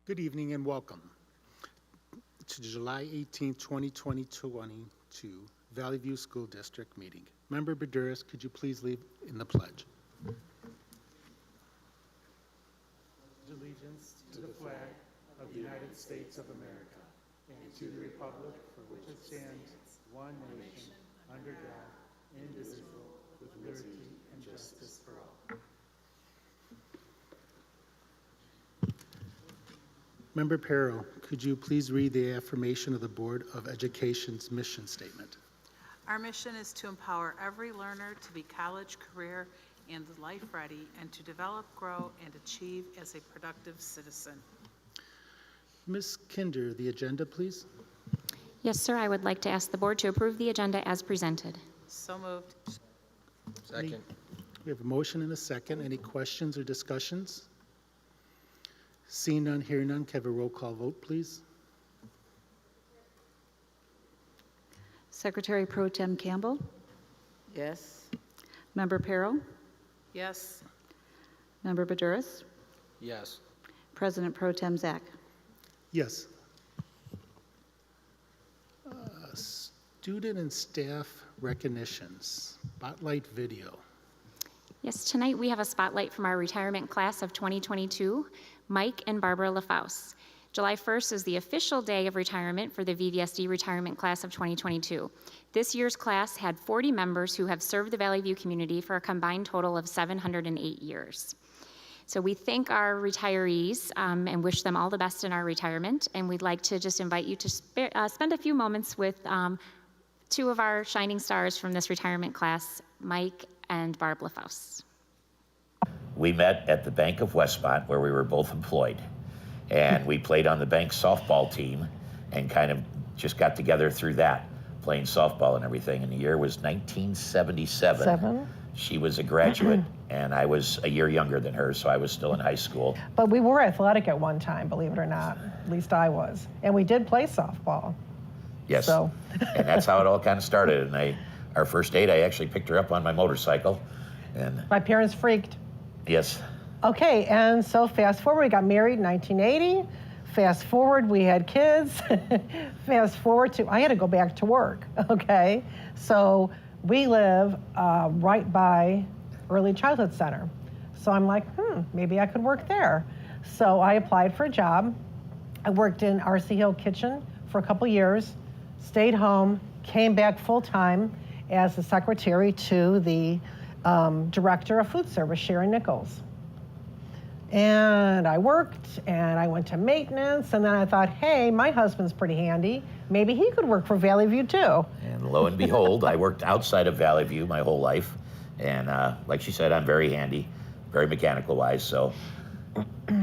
Good evening and welcome to the July 18, 2022 Valley View School District meeting. Member Baduras, could you please lead in the pledge? Allegiance to the flag of the United States of America and to the republic for which it stands, one nation, under God, indivisible, with liberty and justice for all. Member Perro, could you please read the affirmation of the Board of Education's mission statement? Our mission is to empower every learner to be college, career, and life ready, and to develop, grow, and achieve as a productive citizen. Ms. Kinder, the agenda, please. Yes, sir. I would like to ask the board to approve the agenda as presented. So moved. Second. We have a motion and a second. Any questions or discussions? Seeing none, hearing none, can I have a roll call vote, please? Secretary Pro Tem Campbell, Yes. Member Perro, Yes. Member Baduras, Yes. President Pro Tem Zach. Yes. Student and staff recognitions, spotlight video. Yes, tonight we have a spotlight from our retirement class of 2022, Mike and Barbara LaFaus. July 1st is the official day of retirement for the VVSD retirement class of 2022. This year's class had 40 members who have served the Valley View community for a combined total of 708 years. So we thank our retirees and wish them all the best in our retirement. And we'd like to just invite you to spend a few moments with two of our shining stars from this retirement class, Mike and Barb LaFaus. We met at the Bank of Westmont where we were both employed. And we played on the bank softball team and kind of just got together through that, playing softball and everything. And the year was 1977. She was a graduate, and I was a year younger than her, so I was still in high school. But we were athletic at one time, believe it or not. At least I was. And we did play softball. Yes, So. and that's how it all kind of started. And our first date, I actually picked her up on my motorcycle. And My parents freaked. yes. Okay, and so fast forward, we got married in 1980. Fast forward, we had kids. Fast forward to, I had to go back to work, okay? So we live right by Early Childhood Center. So I'm like, maybe I could work there. So I applied for a job. I worked in R.C. Hill Kitchen for a couple years, stayed home, came back full-time as the secretary to the director of food service, Sharon Nichols. And I worked, and I went to maintenance, and then I thought, hey, my husband's pretty handy. Maybe he could work for Valley View too. And lo and behold, I worked outside of Valley View my whole life. And like she said, I'm very handy, very mechanical-wise. So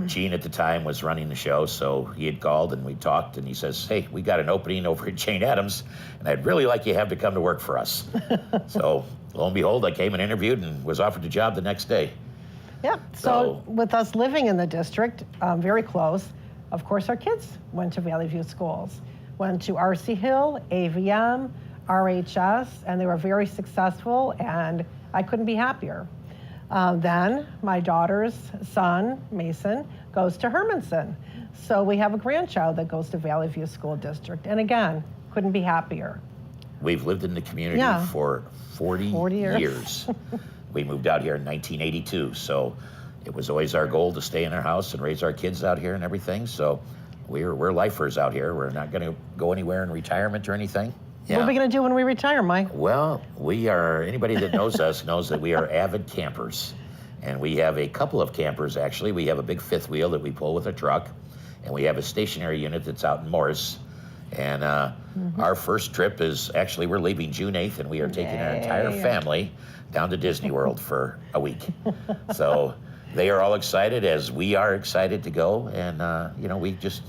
Gene at the time was running the show, so he had called and we talked, and he says, hey, we got an opening over at Jane Addams, and I'd really like you to have to come to work for us. So lo and behold, I came and interviewed and was offered the job the next day. Yeah, so with us living in the district, very close, of course our kids went to Valley View schools. Went to R.C. Hill, AVM, RHS, and they were very successful, and I couldn't be happier. Then my daughter's son, Mason, goes to Hermanson. So we have a grandchild that goes to Valley View School District, and again, couldn't be happier. We've lived in the community for 40 years. We moved out here in 1982, so it was always our goal to stay in our house and raise our kids out here and everything. So we're lifers out here. We're not going to go anywhere in retirement or anything. Yeah. What are we going to do when we retire, Mike? Well, we are, anybody that knows us knows that we are avid campers. And we have a couple of campers, actually. We have a big fifth wheel that we pull with a truck. And we have a stationary unit that's out in Morris. And our first trip is, actually, we're leaving June 8th, and we are taking our entire family down to Disney World for a week. So they are all excited, as we are excited to go. And, you know, we just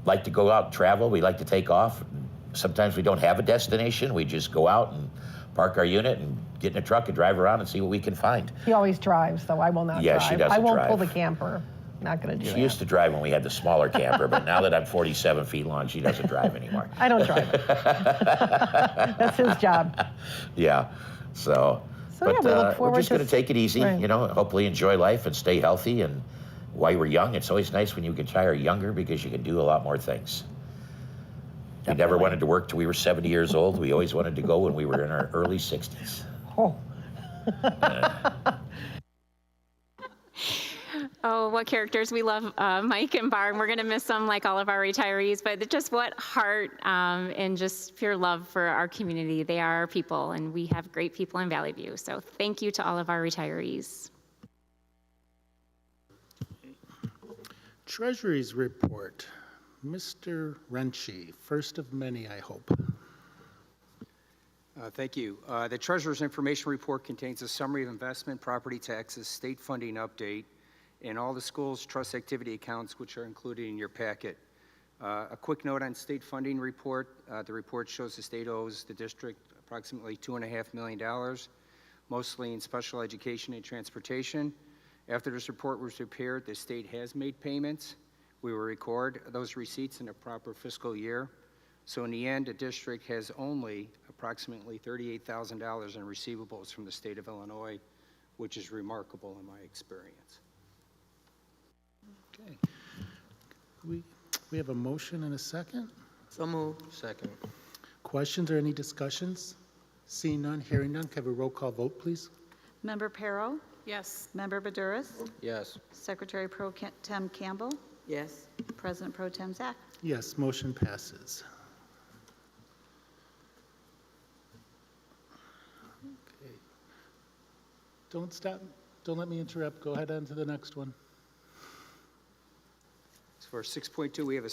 like to go out and travel. We like to take off. Sometimes we don't have a destination. We just go out and park our unit and get in a truck and drive around and see what we can find. He always drives, though. I will not drive. Yeah, she doesn't I won't drive. pull the camper. Not going to do that. She used to drive when we had the smaller camper, but now that I'm 47 feet long, she doesn't drive anymore. I don't drive it. That's his job. Yeah, so yeah, we look forward we're just to going to take it easy, right. you know, hopefully enjoy life and stay healthy. And while we're young, it's always nice when you can retire younger because you can do a lot more things. We never Definitely. wanted to work till we were 70 years old. We always wanted to go when we were in our early 60s. Oh, Oh, what characters. We love Mike and Barb. We're going to miss them like all of our retirees, but just what heart and just pure love for our community. They are our people, and we have great people in Valley View. So thank you to all of our retirees. Treasury's report. Mr. Renshie, first of many, I hope. Thank you. The Treasurer's Information Report contains a summary of investment, property taxes, state funding update, and all the school's trust activity accounts, which are included in your packet. A quick note on state funding report. The report shows the state owes the district approximately $2.5 million, mostly in special education and transportation. After this report was prepared, the state has made payments. We will record those receipts in a proper fiscal year. So in the end, the district has only approximately $38,000 in receivables from the state of Illinois, which is remarkable in my experience. Okay. We have a motion and a second. So moved. Second. Questions or any discussions? Seeing none, hearing none, can I have a roll call vote, please? Member Perro, Yes. Member Badouris, Yes. Secretary Pro Tem Campbell, Yes. President Pro Tem Zach. Yes, motion passes. Okay. Don't stop. Don't let me interrupt. Go ahead on to the next one. For 6.2, we have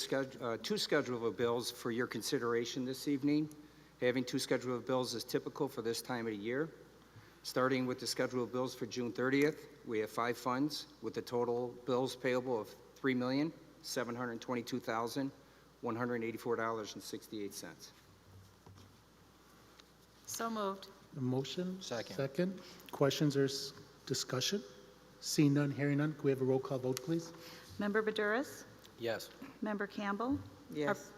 two schedule of bills for your consideration this evening. Having two schedule of bills is typical for this time of the year. Starting with the schedule of bills for June 30th, we have 5 funds with the total bills payable of $3,722,184.68. So moved. A motion? Second. Second. Questions or discussion? Seeing none, hearing none, can we have a roll call vote, please? Member Badouris, Yes. Member Campbell, Yes.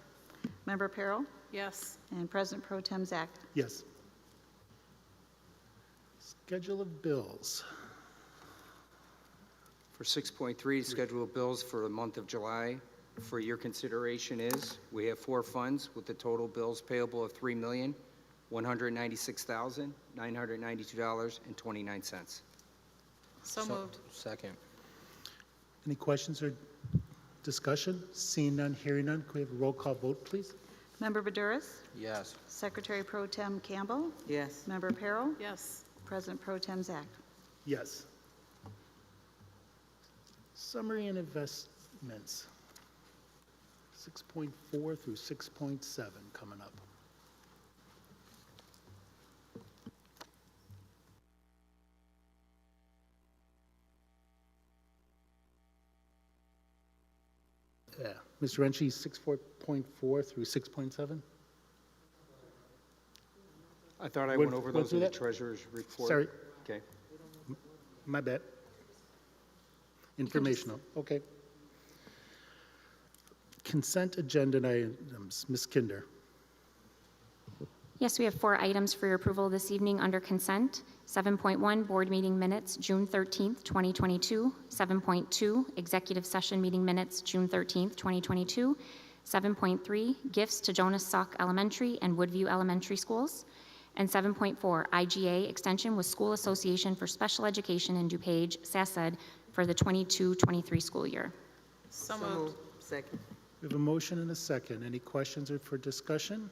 Member Perro, Yes. and President Pro Tem Zach. Yes. Schedule of bills. For 6.3, schedule of bills for the month of July for your consideration is, we have 4 funds with the total bills payable of $3,196,992.29. So moved. Second. Any questions or discussion? Seeing none, hearing none, can we have a roll call vote, please? Member Badouris, Yes. Secretary Pro Tem Campbell, Yes. Member Perro, Yes. President Pro Tem Zach. Yes. Summary and investments. 6.4 through 6.7 coming up. Yeah, Mr. Renshie, 6.4 through 6.7? I thought I Went- went over went those through in the that? treasurer's report. Sorry, Okay. my bad. Informational, okay. Consent agenda items, Ms. Kinder. Yes, we have 4 items for your approval this evening under consent. 7.1, board meeting minutes, June 13th, 2022. 7.2, executive session meeting minutes, June 13th, 2022. 7.3, gifts to Jonas Salk Elementary and Woodview Elementary Schools. And 7.4, IGA extension with School Association for Special Education in DuPage, SASED, for the 22-23 school year. So moved. Second. We have a motion and a second. Any questions or for discussion?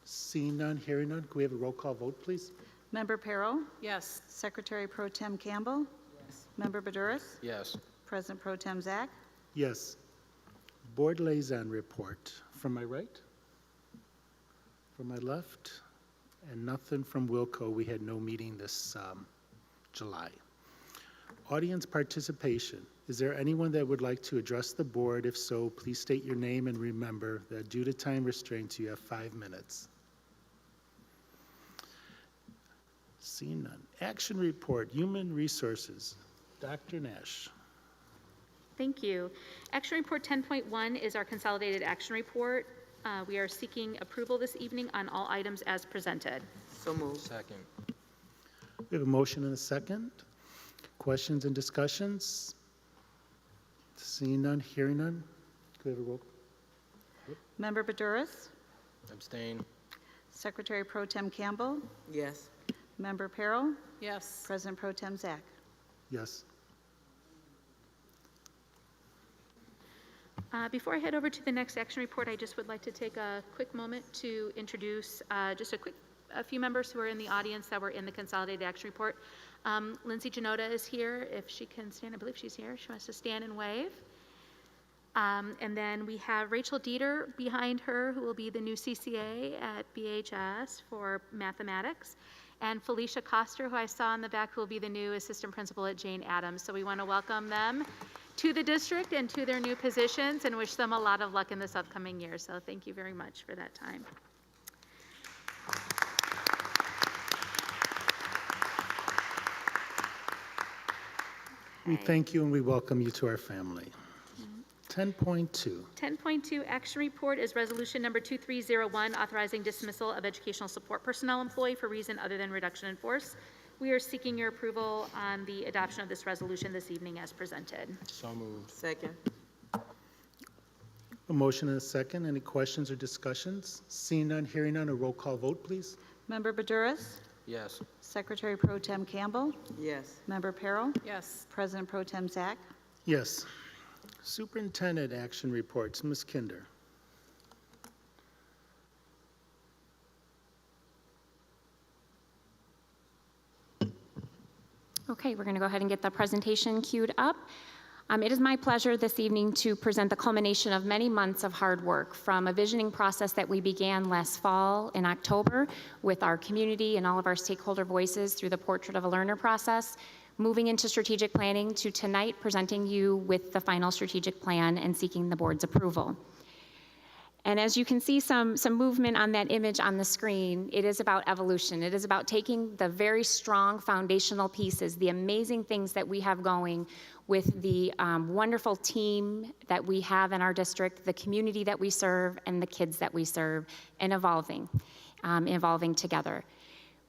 Seeing none, hearing none, can we have a roll call vote, please? Member Perro, Yes. Secretary Pro Tem Campbell, Yes. Member Badouris, Yes. President Pro Tem Zach. Yes. Board liaison report. From my right? From my left? And nothing from Wilco. We had no meeting this July. Audience participation. Is there anyone that would like to address the board? If so, please state your name and remember that due to time restraints, you have 5 minutes. Seeing none. Action report, human resources. Dr. Nash. Thank you. Action Report 10.1 is our consolidated action report. We are seeking approval this evening on all items as presented. So moved. Second. We have a motion and a second. Questions and discussions? Seeing none, hearing none, could I have a roll? Member Badouris? Abstain. Secretary Pro Tem Campbell? Yes. Member Perro? Yes. President Pro Tem Zach? Yes. Before I head over to the next action report, I just would like to take a quick moment to introduce just a few members who are in the audience that were in the consolidated action report. Lindsay Janota is here. If she can stand, I believe she's here. She wants to stand and wave. And then we have Rachel Dieter behind her, who will be the new CCA at BHS for mathematics, and Felicia Coster, who I saw in the back, who will be the new assistant principal at Jane Addams. So we want to welcome them to the district and to their new positions and wish them a lot of luck in this upcoming year. So thank you very much for that time. We thank you and we welcome you to our family. 10.2. 10.2 action report is resolution number 2301, authorizing dismissal of educational support personnel employee for reason other than reduction in force. We are seeking your approval on the adoption of this resolution this evening as presented. So moved. Second. A motion and a second. Any questions or discussions? Seeing none, hearing none, a roll call vote, please. Member Badouris? Yes. Secretary Pro Tem Campbell? Yes. Member Perro? Yes. President Pro Tem Zach? Yes. Superintendent action reports. Ms. Kinder. Okay, we're going to go ahead and get the presentation queued up. It is my pleasure this evening to present the culmination of many months of hard work from a visioning process that we began last fall in October with our community and all of our stakeholder voices through the Portrait of a Learner process, moving into strategic planning to tonight presenting you with the final strategic plan and seeking the board's approval. And as you can see some movement on that image on the screen, it is about evolution. It is about taking the very strong foundational pieces, the amazing things that we have going with the wonderful team that we have in our district, the community that we serve, and the kids that we serve, and evolving together.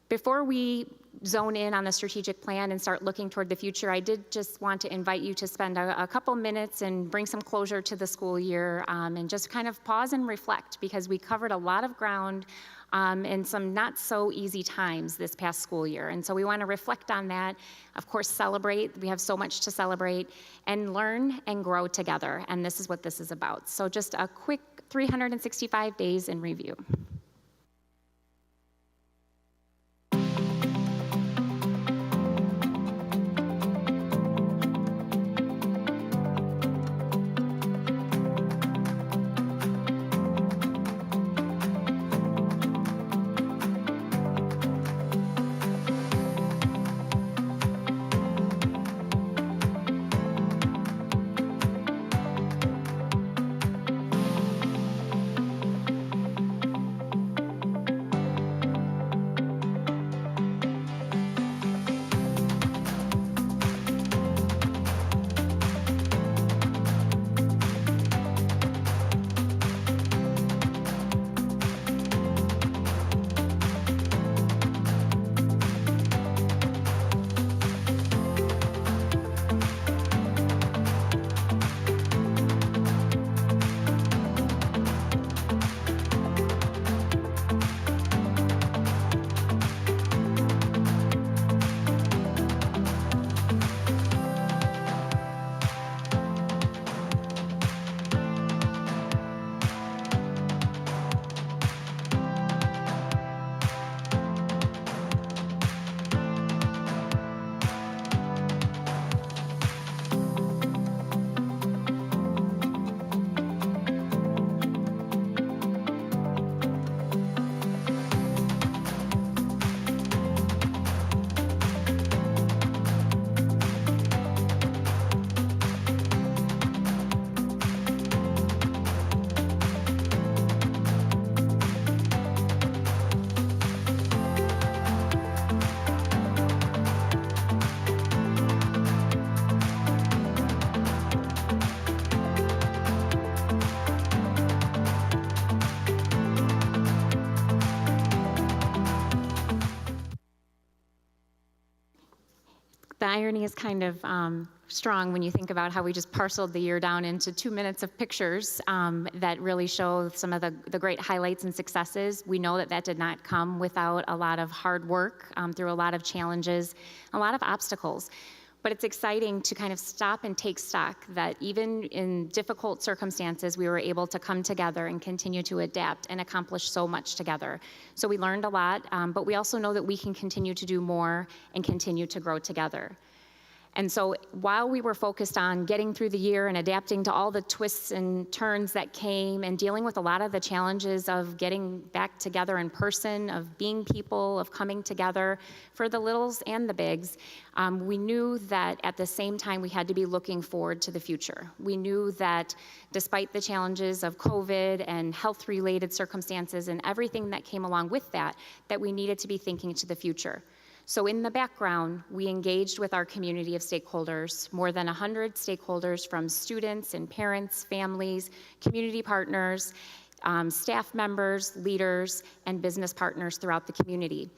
Before we zone in on the strategic plan and start looking toward the future, I did just want to invite you to spend a couple minutes and bring some closure to the school year and just kind of pause and reflect, because we covered a lot of ground in some not so easy times this past school year. And so we want to reflect on that, of course, celebrate. We have so much to celebrate, and learn and grow together. And this is what this is about. So just a quick 365 days in review. The irony is kind of strong when you think about how we just parceled the year down into 2 minutes of pictures that really show some of the great highlights and successes. We know that that did not come without a lot of hard work, through a lot of challenges, a lot of obstacles. But it's exciting to kind of stop and take stock that even in difficult circumstances, we were able to come together and continue to adapt and accomplish so much together. So we learned a lot, but we also know that we can continue to do more and continue to grow together. And so while we were focused on getting through the year and adapting to all the twists and turns that came and dealing with a lot of the challenges of getting back together in person, of being people, of coming together for the littles and the bigs, we knew that at the same time we had to be looking forward to the future. We knew that despite the challenges of COVID and health-related circumstances and everything that came along with that, that we needed to be thinking to the future. So in the background, we engaged with our community of stakeholders, more than 100 stakeholders from students and parents, families, community partners, staff members, leaders, and business partners throughout the community.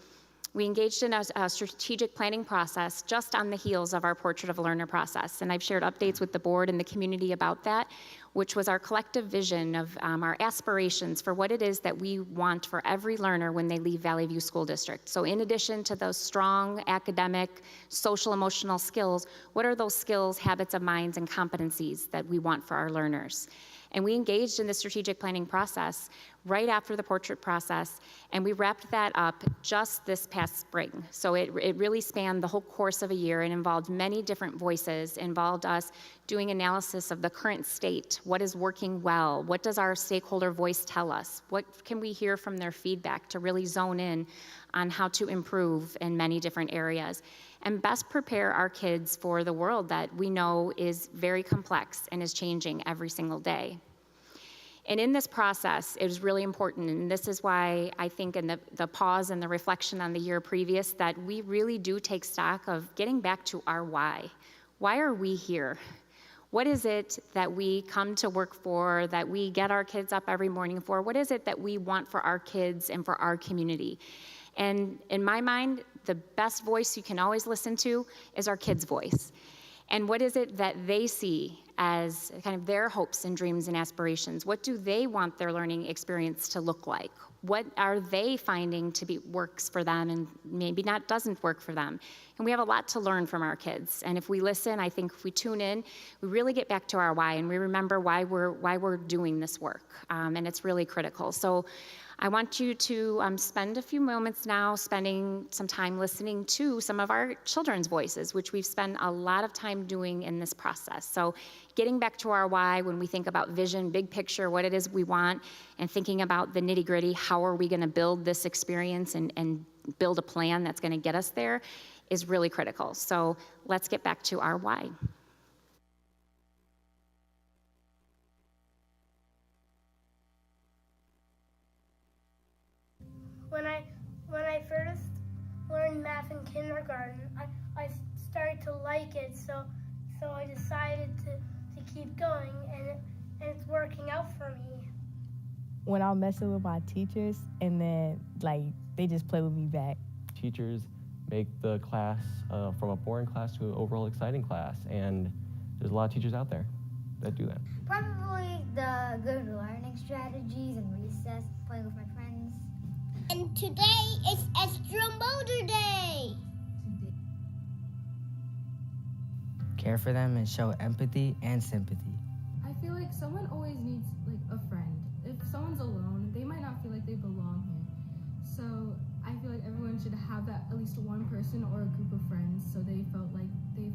We engaged in a strategic planning process just on the heels of our Portrait of a Learner process, and I've shared updates with the board and the community about that, which was our collective vision of our aspirations for what it is that we want for every learner when they leave Valley View School District. So in addition to those strong academic, social, emotional skills, what are those skills, habits of minds, and competencies that we want for our learners? And we engaged in the strategic planning process right after the portrait process, and we wrapped that up just this past spring. So it really spanned the whole course of a year and involved many different voices, involved us doing analysis of the current state, what is working well, what does our stakeholder voice tell us, what can we hear from their feedback to really zone in on how to improve in many different areas, and best prepare our kids for the world that we know is very complex and is changing every single day. And in this process, it was really important, and this is why I think in the pause and the reflection on the year previous, that we really do take stock of getting back to our why. Why are we here? What is it that we come to work for, that we get our kids up every morning for? What is it that we want for our kids and for our community? And in my mind, the best voice you can always listen to is our kids' voice. And what is it that they see as kind of their hopes and dreams and aspirations? What do they want their learning experience to look like? What are they finding to be works for them and maybe not doesn't work for them? And we have a lot to learn from our kids. And if we listen, I think if we tune in, we really get back to our why and we remember why we're doing this work. And it's really critical. So I want you to spend a few moments now spending some time listening to some of our children's voices, which we've spent a lot of time doing in this process. So getting back to our why when we think about vision, big picture, what it is we want, and thinking about the nitty-gritty, how are we going to build this experience and build a plan that's going to get us there, is really critical. So let's get back to our why. When I first learned math in kindergarten, I started to like it, so I decided to keep going, and it's working out for me. When I'm messing with my teachers, and then they just play with me back. Teachers make the class from a boring class to an overall exciting class, and there's a lot of teachers out there that do that. Probably the good learning strategies and recess, playing with my friends. And today is Extra Motor Day! Care for them and show empathy and sympathy. I feel like someone always needs a friend. If someone's alone, they might not feel like they belong here. So I feel like everyone should have that at least one person or a group of friends so they felt like they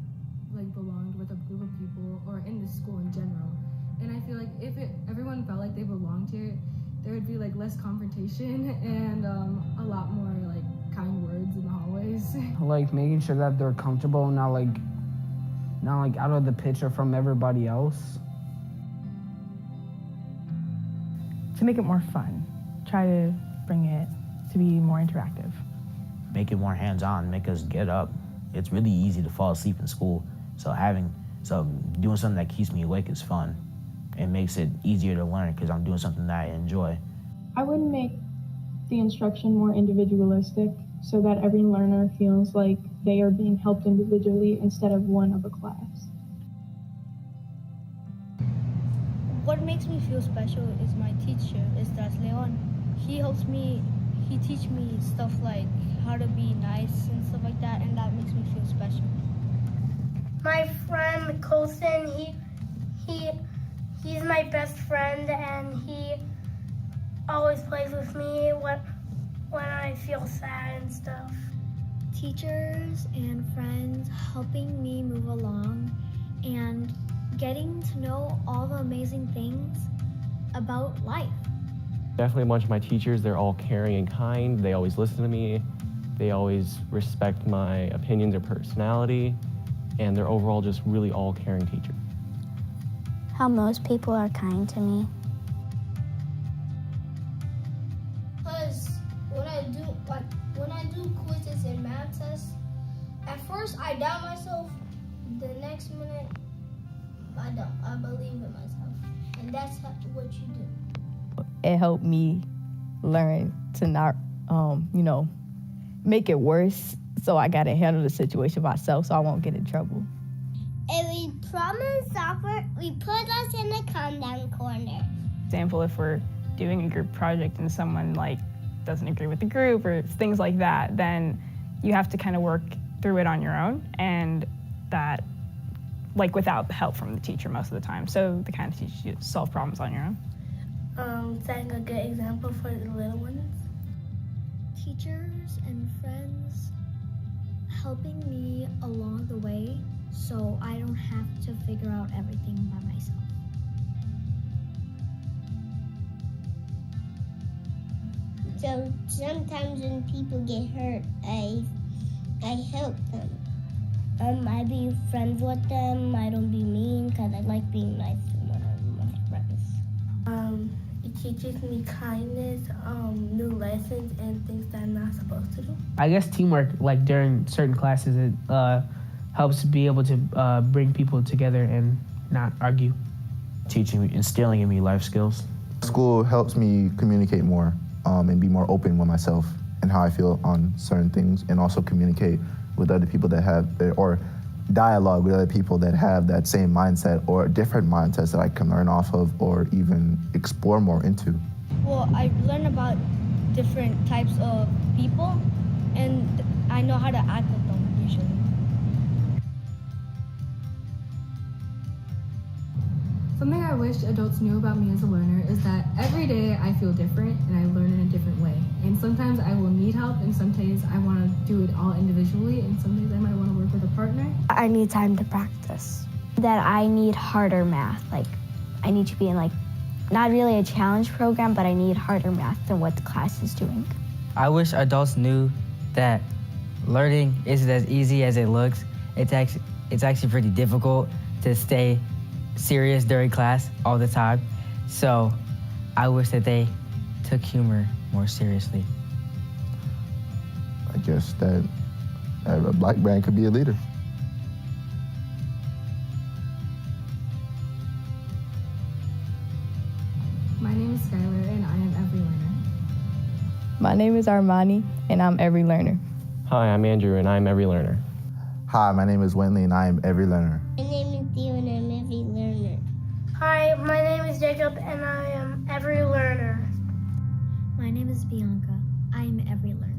belonged with a group of people or in the school in general. And I feel like if everyone felt like they belonged here, there would be less confrontation and a lot more kind words in the hallways. Making sure that they're comfortable, not out of the picture from everybody else. To make it more fun, try to bring it to be more interactive. Make it more hands-on, make us get up. It's really easy to fall asleep in school, so doing something that keeps me awake is fun. It makes it easier to learn because I'm doing something that I enjoy. I would make the instruction more individualistic so that every learner feels like they are being helped individually instead of one of a class. What makes me feel special is my teacher, is that's Leon. He teach me stuff like how to be nice and stuff like that, and that makes me feel special. My friend Colson, he's my best friend, and he always plays with me when I feel sad and stuff. Teachers and friends helping me move along and getting to know all the amazing things about life. Definitely a bunch of my teachers, they're all caring and kind. They always listen to me. They always respect my opinions or personality. And they're overall just really all caring teachers. How most people are kind to me. Because when I do quizzes and math tests, at first I doubt myself. The next minute, I don't. I believe in myself, and that's what you do. It helped me learn to not, make it worse. So I got to handle the situation myself so I won't get in trouble. If we problem solve it, we put us in the calm down corner. Example, if we're doing a group project and someone doesn't agree with the group or things like that, then you have to kind of work through it on your own, and that without the help from the teacher most of the time. So they kind of teach you to solve problems on your own. Setting a good example for the little ones. Teachers and friends helping me along the way so I don't have to figure out everything by myself. So sometimes when people get hurt, I help them. I be friends with them. I don't be mean because I like being nice to one of my friends. It teaches me kindness, new lessons, and things that I'm not supposed to do. I guess teamwork, during certain classes, it helps be able to bring people together and not argue. Instilling in me life skills. School helps me communicate more and be more open with myself and how I feel on certain things, and also communicate with other people that have, or dialogue with other people that have that same mindset or different mindsets that I can learn off of or even explore more into. Well, I learn about different types of people, and I know how to act with them usually. Something I wish adults knew about me as a learner is that every day I feel different and I learn in a different way. And sometimes I will need help, and some days I want to do it all individually, and some days I might want to work with a partner. I need time to practice. That I need harder math. I need to be in not really a challenge program, but I need harder math than what the class is doing. I wish adults knew that learning isn't as easy as it looks. It's actually pretty difficult to stay serious during class all the time. So I wish that they took humor more seriously. I guess that a black man could be a leader. My name is Skylar, and I am every learner. My name is Armani, and I'm every learner. Hi, I'm Andrew, and I'm every learner. Hi, my name is Wentley, and I am every learner. My name is Theo, and I'm every learner. Hi, my name is Jacob, and I am every learner. My name is Bianca. I am every learner.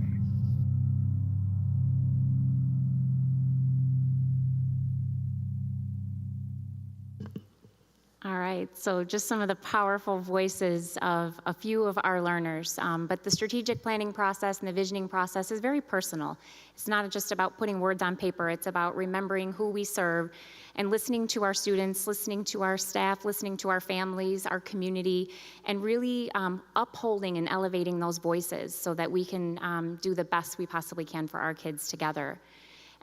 All right, so just some of the powerful voices of a few of our learners. But the strategic planning process and the visioning process is very personal. It's not just about putting words on paper, it's about remembering who we serve and listening to our students, listening to our staff, listening to our families, our community, and really upholding and elevating those voices so that we can do the best we possibly can for our kids together.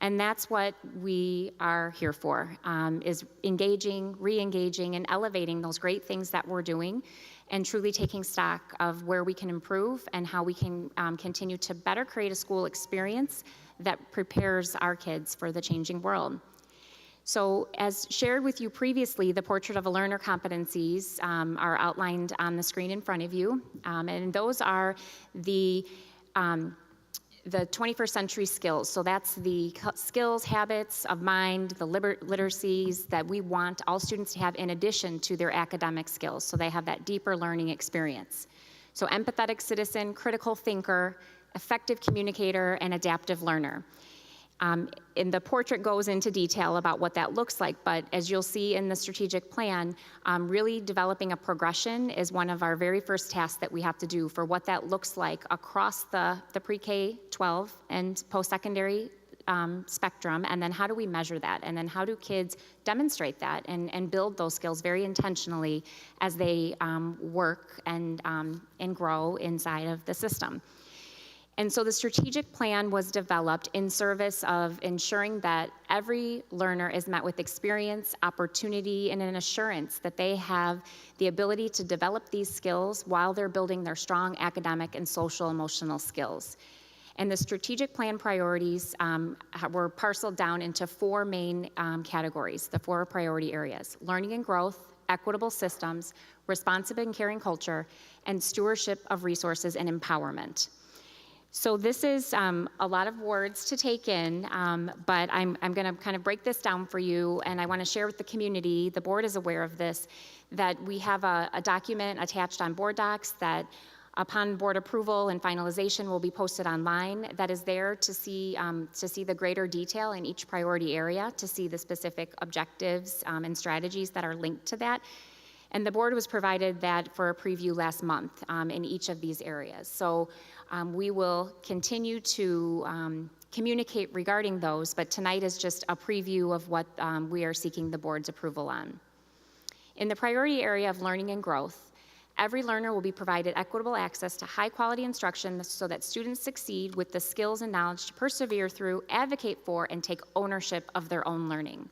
And that's what we are here for, is engaging, re-engaging, and elevating those great things that we're doing and truly taking stock of where we can improve and how we can continue to better create a school experience that prepares our kids for the changing world. So as shared with you previously, the Portrait of a Learner competencies are outlined on the screen in front of you. And those are the the 21st century skills. So that's the skills, habits of mind, the literacies that we want all students to have in addition to their academic skills, so they have that deeper learning experience. So empathetic citizen, critical thinker, effective communicator, and adaptive learner. And the portrait goes into detail about what that looks like, but as you'll see in the strategic plan, really developing a progression is one of our very first tasks that we have to do for what that looks like across the pre-K 12 and post-secondary spectrum, and then how do we measure that, and then how do kids demonstrate that and build those skills very intentionally as they work and grow inside of the system. And so the strategic plan was developed in service of ensuring that every learner is met with experience, opportunity, and an assurance that they have the ability to develop these skills while they're building their strong academic and social emotional skills. And the strategic plan priorities were parceled down into 4 main categories, the 4 priority areas: learning and growth, equitable systems, responsive and caring culture, and stewardship of resources and empowerment. So this is a lot of words to take in, but I'm going to kind of break this down for you, and I want to share with the community, the board is aware of this, that we have a document attached on board docs that upon board approval and finalization will be posted online, that is there to see the greater detail in each priority area, to see the specific objectives and strategies that are linked to that. And the board was provided that for a preview last month in each of these areas. So we will continue to communicate regarding those, but tonight is just a preview of what we are seeking the board's approval on. In the priority area of learning and growth, every learner will be provided equitable access to high-quality instruction so that students succeed with the skills and knowledge to persevere through, advocate for, and take ownership of their own learning.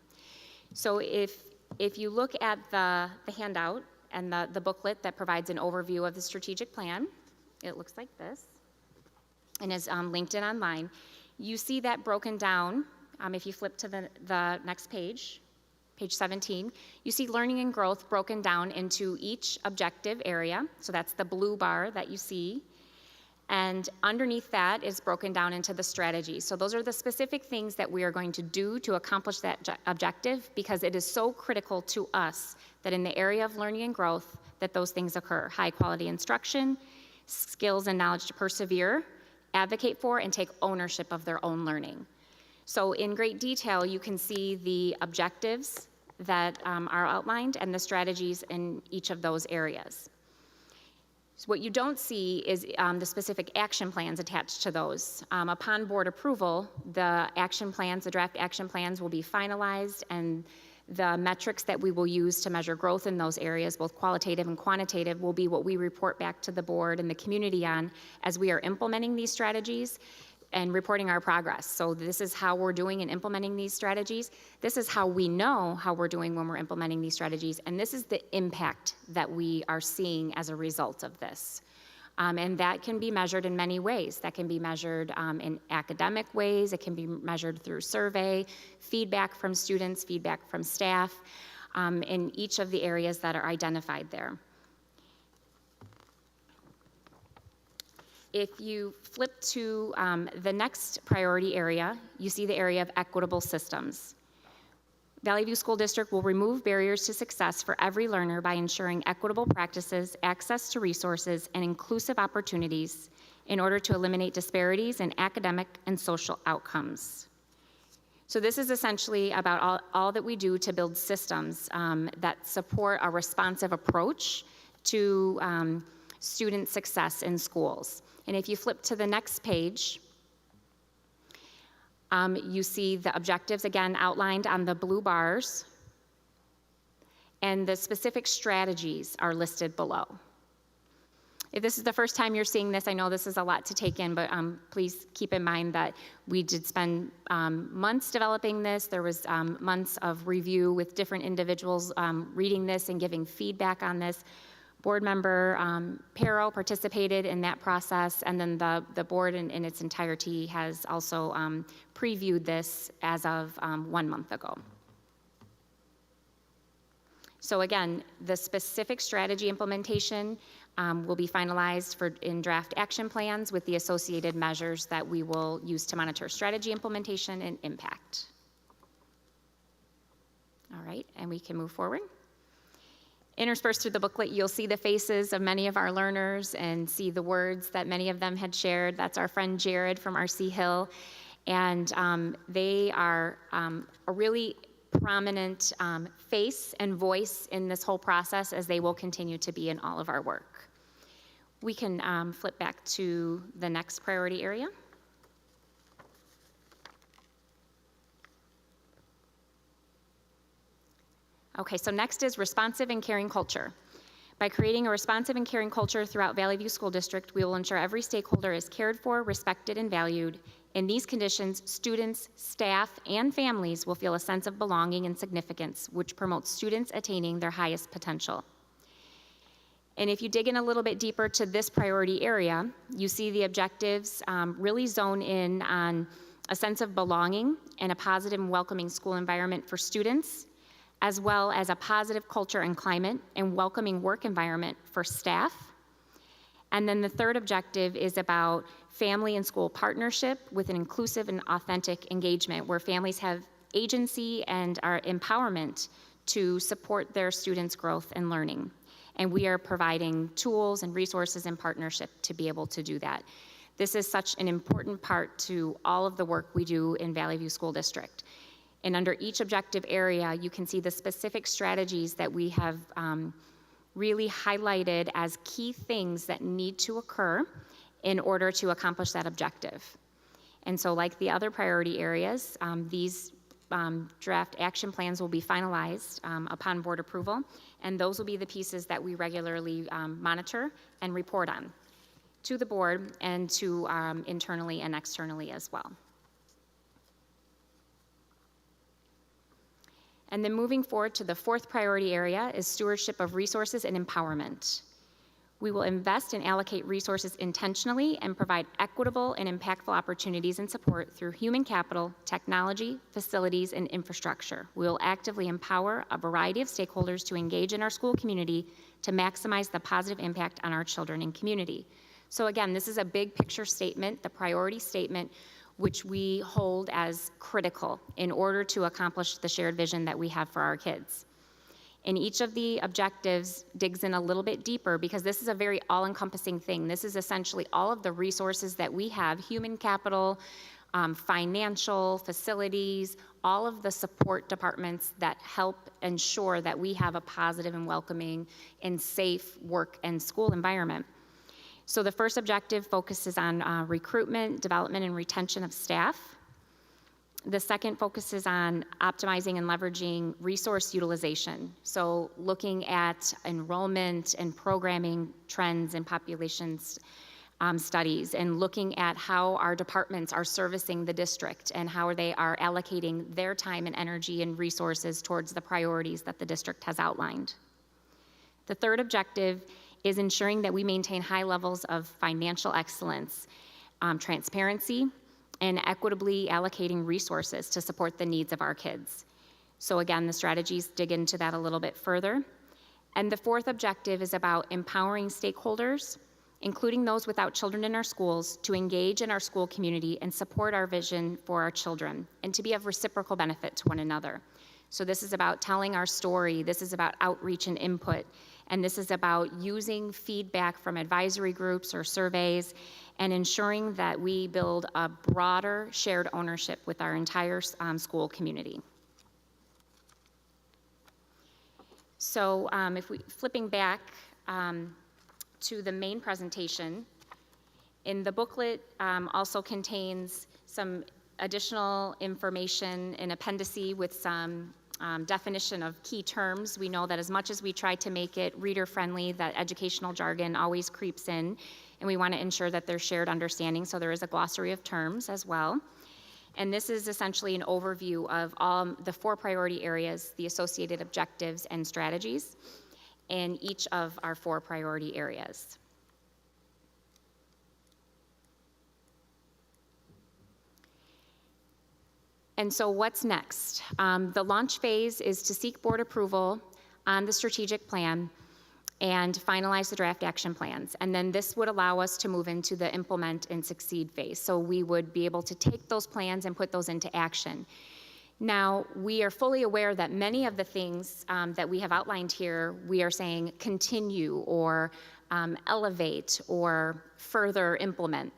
So if you look at the handout and the booklet that provides an overview of the strategic plan, it looks like this, and is linked in online. You see that broken down. If you flip to the next page, page 17, you see learning and growth broken down into each objective area. So that's the blue bar that you see. And underneath that is broken down into the strategies. So those are the specific things that we are going to do to accomplish that objective, because it is so critical to us that in the area of learning and growth that those things occur. High quality instruction, skills and knowledge to persevere, advocate for, and take ownership of their own learning. So in great detail, you can see the objectives that are outlined and the strategies in each of those areas. So what you don't see is the specific action plans attached to those. Upon board approval, the action plans, the draft action plans will be finalized, and the metrics that we will use to measure growth in those areas, both qualitative and quantitative, will be what we report back to the board and the community on as we are implementing these strategies and reporting our progress. So this is how we're doing in implementing these strategies. This is how we know how we're doing when we're implementing these strategies, and this is the impact that we are seeing as a result of this. And that can be measured in many ways. That can be measured in academic ways. It can be measured through survey, feedback from students, feedback from staff, in each of the areas that are identified there. If you flip to the next priority area, you see the area of equitable systems. Valley View School District will remove barriers to success for every learner by ensuring equitable practices, access to resources, and inclusive opportunities in order to eliminate disparities in academic and social outcomes. So this is essentially about all that we do to build systems that support a responsive approach to student success in schools. And if you flip to the next page, you see the objectives again outlined on the blue bars, and the specific strategies are listed below. If this is the first time you're seeing this, I know this is a lot to take in, but please keep in mind that we did spend months developing this. There was months of review with different individuals reading this and giving feedback on this. Board member Pero participated in that process, and then the board in its entirety has also previewed this as of 1 month ago. So again, the specific strategy implementation will be finalized in draft action plans with the associated measures that we will use to monitor strategy implementation and impact. All right, and we can move forward. Interspersed through the booklet, you'll see the faces of many of our learners and see the words that many of them had shared. That's our friend Jared from RC Hill. And they are a really prominent face and voice in this whole process, as they will continue to be in all of our work. We can flip back to the next priority area. Okay, so next is responsive and caring culture. By creating a responsive and caring culture throughout Valley View School District, we will ensure every stakeholder is cared for, respected, and valued. In these conditions, students, staff, and families will feel a sense of belonging and significance, which promotes students attaining their highest potential. And if you dig in a little bit deeper to this priority area, you see the objectives really zone in on a sense of belonging and a positive and welcoming school environment for students, as well as a positive culture and climate and welcoming work environment for staff. And then the third objective is about family and school partnership with an inclusive and authentic engagement where families have agency and our empowerment to support their students' growth and learning. And we are providing tools and resources and partnership to be able to do that. This is such an important part to all of the work we do in Valley View School District. And under each objective area, you can see the specific strategies that we have really highlighted as key things that need to occur in order to accomplish that objective. And so like the other priority areas, these draft action plans will be finalized upon board approval, and those will be the pieces that we regularly monitor and report on to the board and to internally and externally as well. And then moving forward to the fourth priority area is stewardship of resources and empowerment. We will invest and allocate resources intentionally and provide equitable and impactful opportunities and support through human capital, technology, facilities, and infrastructure. We will actively empower a variety of stakeholders to engage in our school community to maximize the positive impact on our children and community. So again, this is a big picture statement, the priority statement, which we hold as critical in order to accomplish the shared vision that we have for our kids. And each of the objectives digs in a little bit deeper because this is a very all-encompassing thing. This is essentially all of the resources that we have, human capital, financial, facilities, all of the support departments that help ensure that we have a positive and welcoming and safe work and school environment. So the first objective focuses on recruitment, development, and retention of staff. The second focuses on optimizing and leveraging resource utilization. So looking at enrollment and programming trends and populations studies and looking at how our departments are servicing the district and how they are allocating their time and energy and resources towards the priorities that the district has outlined. The third objective is ensuring that we maintain high levels of financial excellence, transparency, and equitably allocating resources to support the needs of our kids. So again, the strategies dig into that a little bit further. And the fourth objective is about empowering stakeholders, including those without children in our schools, to engage in our school community and support our vision for our children and to be of reciprocal benefit to one another. So this is about telling our story, this is about outreach and input, and this is about using feedback from advisory groups or surveys and ensuring that we build a broader shared ownership with our entire school community. So if we flipping back to the main presentation, in the booklet also contains some additional information in appendices with some definition of key terms. We know that as much as we try to make it reader-friendly, that educational jargon always creeps in, and we want to ensure that there's shared understanding, so there is a glossary of terms as well. And this is essentially an overview of all the 4 priority areas, the associated objectives and strategies in each of our 4 priority areas. And so what's next? The launch phase is to seek board approval on the strategic plan and finalize the draft action plans. And then this would allow us to move into the implement and succeed phase. So we would be able to take those plans and put those into action. Now, we are fully aware that many of the things that we have outlined here, we are saying continue or elevate or further implement.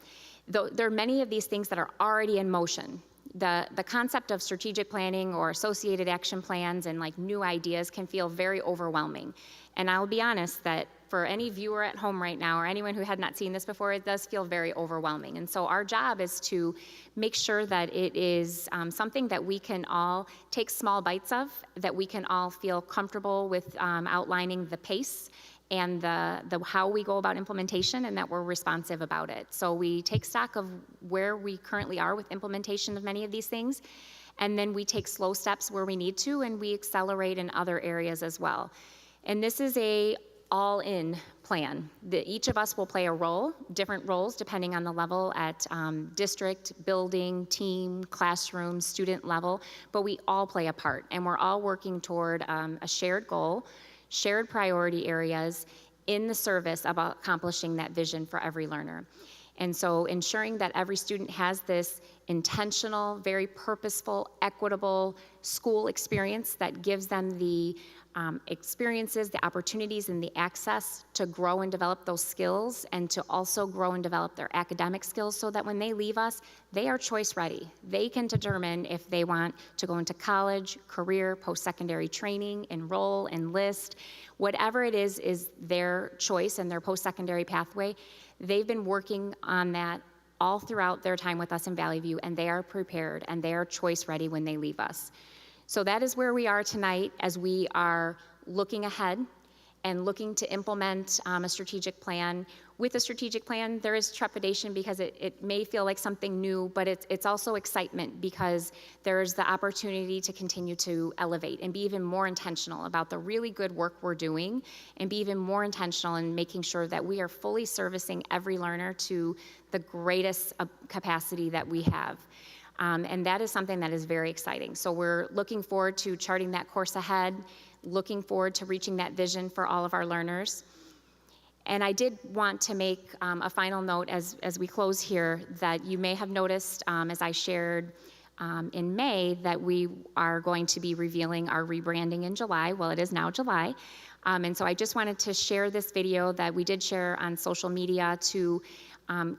There are many of these things that are already in motion. The concept of strategic planning or associated action plans and like new ideas can feel very overwhelming. And I'll be honest that for any viewer at home right now or anyone who had not seen this before, it does feel very overwhelming. And so our job is to make sure that it is something that we can all take small bites of, that we can all feel comfortable with outlining the pace and the how we go about implementation, and that we're responsive about it. So we take stock of where we currently are with implementation of many of these things, and then we take slow steps where we need to, and we accelerate in other areas as well. And this is a all-in plan. Each of us will play a role, different roles depending on the level at district, building, team, classroom, student level, but we all play a part, and we're all working toward a shared goal, shared priority areas in the service of accomplishing that vision for every learner. And so ensuring that every student has this intentional, very purposeful, equitable school experience that gives them the experiences, the opportunities, and the access to grow and develop those skills, and to also grow and develop their academic skills so that when they leave us, they are choice ready. They can determine if they want to go into college, career, post-secondary training, enroll, enlist, whatever it is their choice and their post-secondary pathway. They've been working on that all throughout their time with us in Valley View, and they are prepared and they are choice ready when they leave us. So that is where we are tonight as we are looking ahead and looking to implement a strategic plan. With a strategic plan, there is trepidation because it may feel like something new, but it's also excitement because there's the opportunity to continue to elevate and be even more intentional about the really good work we're doing, and be even more intentional in making sure that we are fully servicing every learner to the greatest capacity that we have. And that is something that is very exciting. So we're looking forward to charting that course ahead, looking forward to reaching that vision for all of our learners. And I did want to make a final note as we close here that you may have noticed as I shared in May that we are going to be revealing our rebranding in July. Well, it is now July. And so I just wanted to share this video that we did share on social media to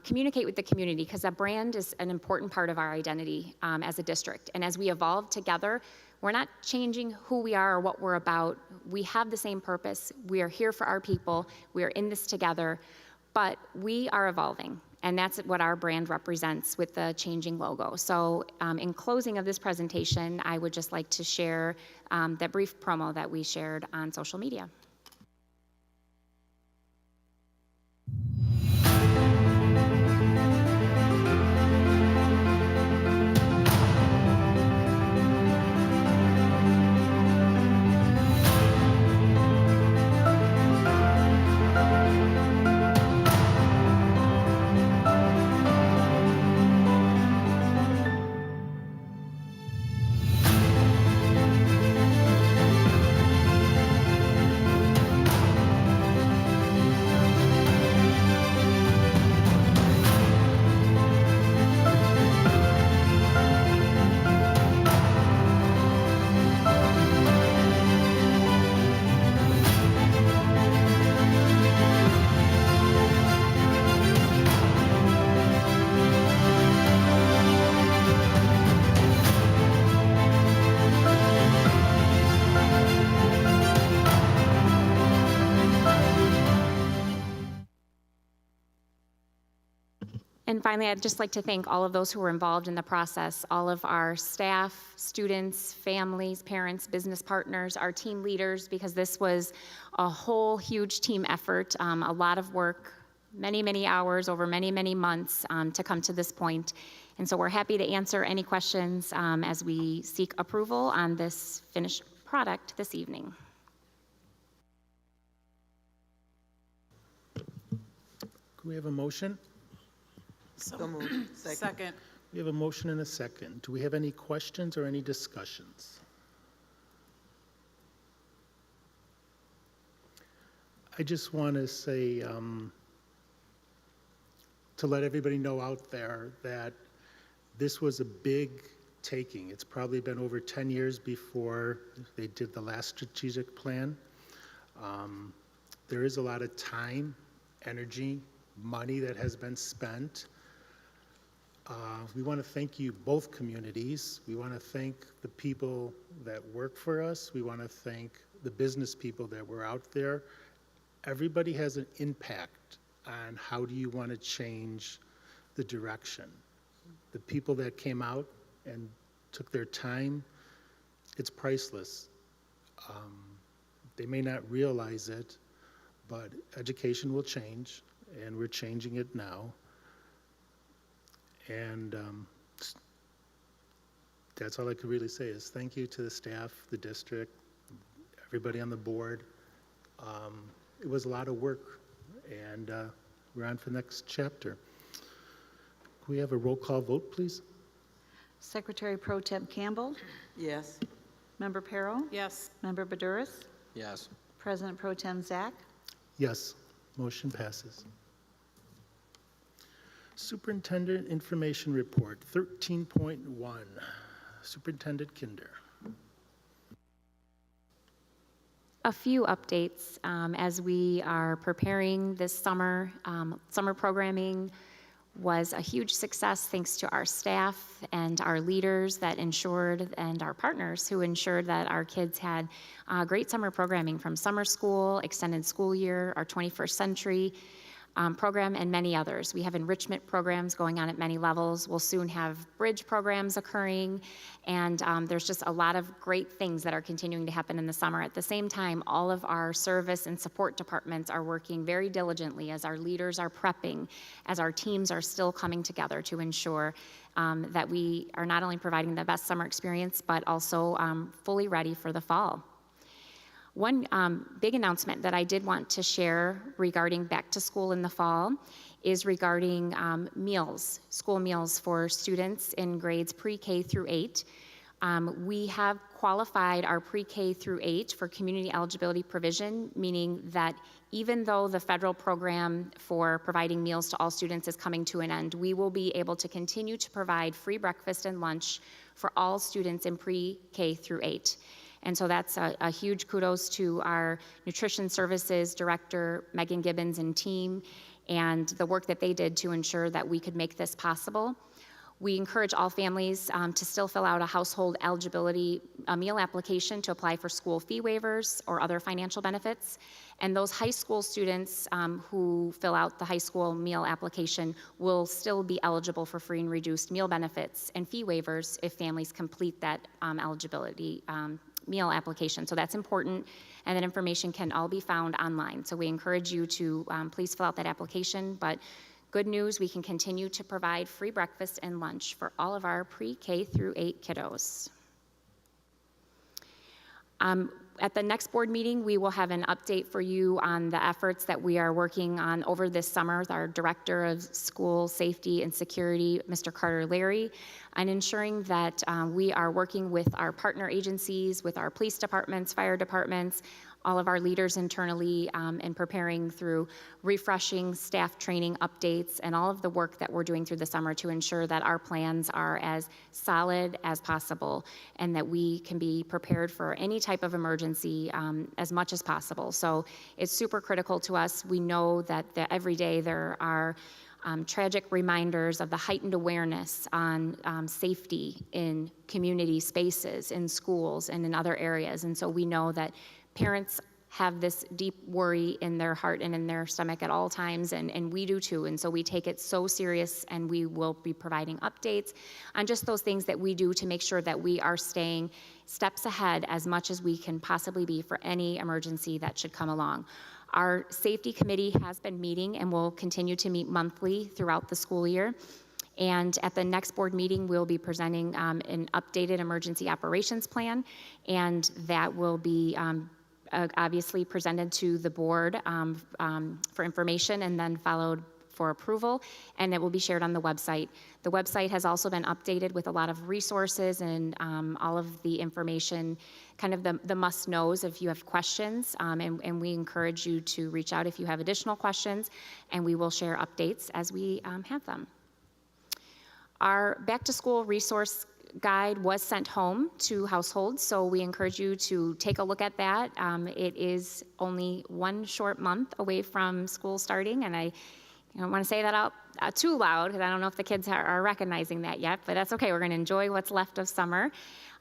communicate with the community, because a brand is an important part of our identity as a district. And as we evolve together, we're not changing who we are or what we're about. We have the same purpose. We are here for our people. We are in this together, but we are evolving. And that's what our brand represents with the changing logo. So in closing of this presentation, I would just like to share that brief promo that we shared on social media. And finally, I'd just like to thank all of those who were involved in the process, all of our staff, students, families, parents, business partners, our team leaders, because this was a whole huge team effort, a lot of work, many, many hours over many, many months to come to this point. And so we're happy to answer any questions as we seek approval on this finished product this evening. Could we have a motion? So moved. Second. We have a motion and a second. Do we have any questions or any discussions? I just want to say, to let everybody know out there that this was a big taking. It's probably been over 10 years before they did the last strategic plan. There is a lot of time, energy, money that has been spent. We want to thank you, both communities. We want to thank the people that work for us. We want to thank the business people that were out there. Everybody has an impact on how do you want to change the direction. The people that came out and took their time, it's priceless. They may not realize it, but education will change, and we're changing it now. And that's all I could really say is thank you to the staff, the district, everybody on the board. It was a lot of work, and we're on for the next chapter. Can we have a roll call vote, please? Secretary Pro Tem Campbell, Yes. Member Perro, Yes. Member Badouris, Yes. President Pro Tem Zach. Yes, motion passes. Superintendent Information Report 13.1, Superintendent Kinder. A few updates as we are preparing this summer. Summer programming was a huge success thanks to our staff and our leaders that ensured, and our partners who ensured that our kids had great summer programming from summer school, extended school year, our 21st century program, and many others. We have enrichment programs going on at many levels. We'll soon have bridge programs occurring, and there's just a lot of great things that are continuing to happen in the summer. At the same time, all of our service and support departments are working very diligently as our leaders are prepping, as our teams are still coming together to ensure that we are not only providing the best summer experience, but also fully ready for the fall. One big announcement that I did want to share regarding back to school in the fall is regarding meals, school meals for students in grades pre-K through 8. We have qualified our pre-K through 8 for community eligibility provision, meaning that even though the federal program for providing meals to all students is coming to an end, we will be able to continue to provide free breakfast and lunch for all students in pre-K through 8. And so that's a huge kudos to our nutrition services director, Megan Gibbons, and team, and the work that they did to ensure that we could make this possible. We encourage all families to still fill out a household eligibility meal application to apply for school fee waivers or other financial benefits. And those high school students who fill out the high school meal application will still be eligible for free and reduced meal benefits and fee waivers if families complete that eligibility meal application. So that's important, and that information can all be found online. So we encourage you to please fill out that application. But good news, we can continue to provide free breakfast and lunch for all of our pre-K through 8 kiddos. At the next board meeting, we will have an update for you on the efforts that we are working on over this summer with our Director of School Safety and Security, Mr. Carter Larry, on ensuring that we are working with our partner agencies, with our police departments, fire departments, all of our leaders internally, and preparing through refreshing staff training updates and all of the work that we're doing through the summer to ensure that our plans are as solid as possible and that we can be prepared for any type of emergency as much as possible. So it's super critical to us. We know that every day there are tragic reminders of the heightened awareness on safety in community spaces, in schools, and in other areas. And so we know that parents have this deep worry in their heart and in their stomach at all times, and we do too. And so we take it so serious, and we will be providing updates on just those things that we do to make sure that we are staying steps ahead as much as we can possibly be for any emergency that should come along. Our safety committee has been meeting and will continue to meet monthly throughout the school year. And at the next board meeting, we'll be presenting an updated emergency operations plan, and that will be obviously presented to the board for information, and then followed for approval, and it will be shared on the website. The website has also been updated with a lot of resources and all of the information, kind of the must-knows if you have questions, and we encourage you to reach out if you have additional questions, and we will share updates as we have them. Our back-to-school resource guide was sent home to households, so we encourage you to take a look at that. It is only one short month away from school starting, and I don't want to say that out too loud because I don't know if the kids are recognizing that yet, but that's okay. We're going to enjoy what's left of summer.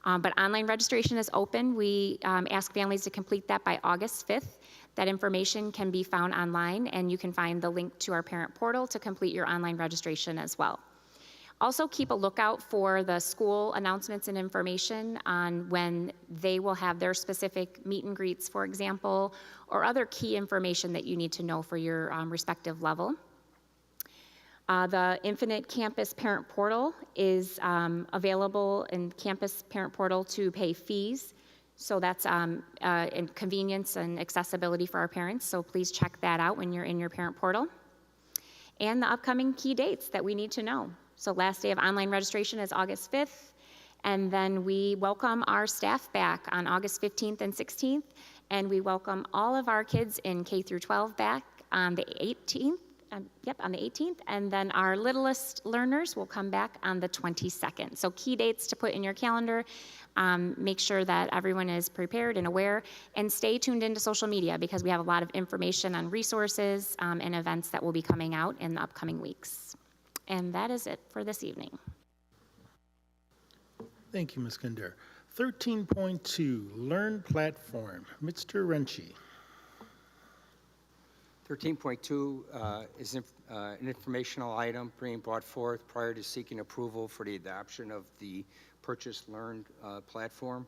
But online registration is open. We ask families to complete that by August 5th. That information can be found online, and you can find the link to our parent portal to complete your online registration as well. Also, keep a lookout for the school announcements and information on when they will have their specific meet and greets, for example, or other key information that you need to know for your respective level. The Infinite Campus Parent Portal is available in Campus Parent Portal to pay fees. So that's in convenience and accessibility for our parents. So please check that out when you're in your parent portal. And the upcoming key dates that we need to know. So last day of online registration is August 5th, and then we welcome our staff back on August 15th and 16th, and we welcome all of our kids in K through 12 back on the 18th, on the 18th, and then our littlest learners will come back on the 22nd. So key dates to put in your calendar. Make sure that everyone is prepared and aware, and stay tuned into social media because we have a lot of information on resources and events that will be coming out in the upcoming weeks. And that is it for this evening. Thank you, Ms. Kinder. 13.2, Learn Platform. Mr. Renchi. 13.2 is an informational item being brought forth prior to seeking approval for the adoption of the Purchase Learn platform.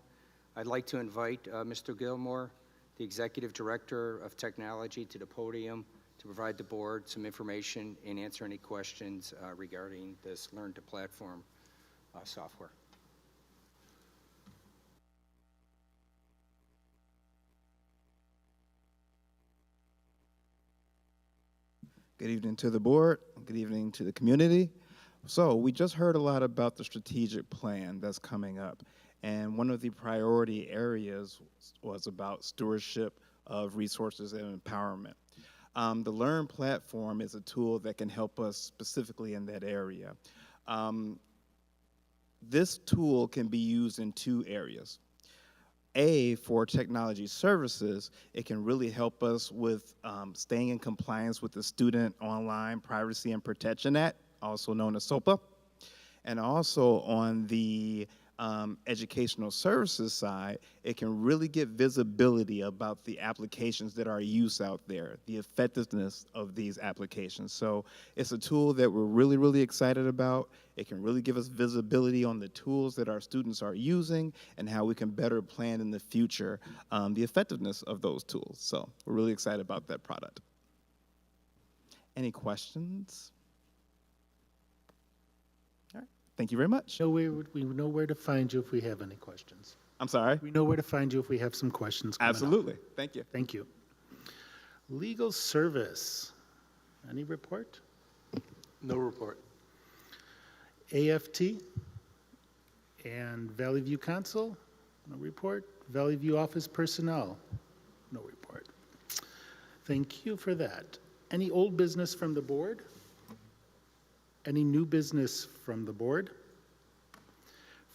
I'd like to invite Mr. Gilmore, the Executive Director of Technology, to the podium to provide the board some information and answer any questions regarding this Learn to Platform software. Good evening to the board. Good evening to the community. So we just heard a lot about the strategic plan that's coming up. And one of the priority areas was about stewardship of resources and empowerment. The Learn platform is a tool that can help us specifically in that area. This tool can be used in two areas. For technology services, it can really help us with staying in compliance with the Student Online Privacy and Protection Act, also known as SOPA. And also on the educational services side, it can really get visibility about the applications that are used out there, the effectiveness of these applications. So it's a tool that we're really, really excited about. It can really give us visibility on the tools that our students are using and how we can better plan in the future the effectiveness of those tools. So we're really excited about that product. Any questions? Thank you very much. We know where to find you if we have any questions. I'm sorry? We know where to find you if we have some questions coming Absolutely. up. Thank you. Thank you. Legal service. Any report? No report. AFT and Valley View Council? No report. Valley View Office Personnel? No report. Thank you for that. Any old business from the board? Any new business from the board?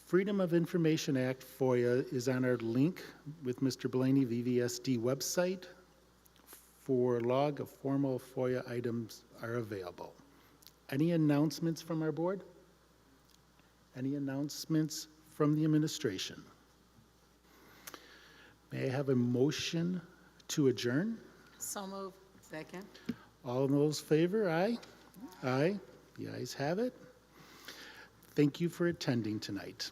Freedom of Information Act FOIA is on our link with Mr. Blaney VVSD website. For log of formal FOIA items are available. Any announcements from our board? Any announcements from the administration? May I have a motion to adjourn? So moved. Second. All those in favor, aye? Aye. The ayes have it. Thank you for attending tonight.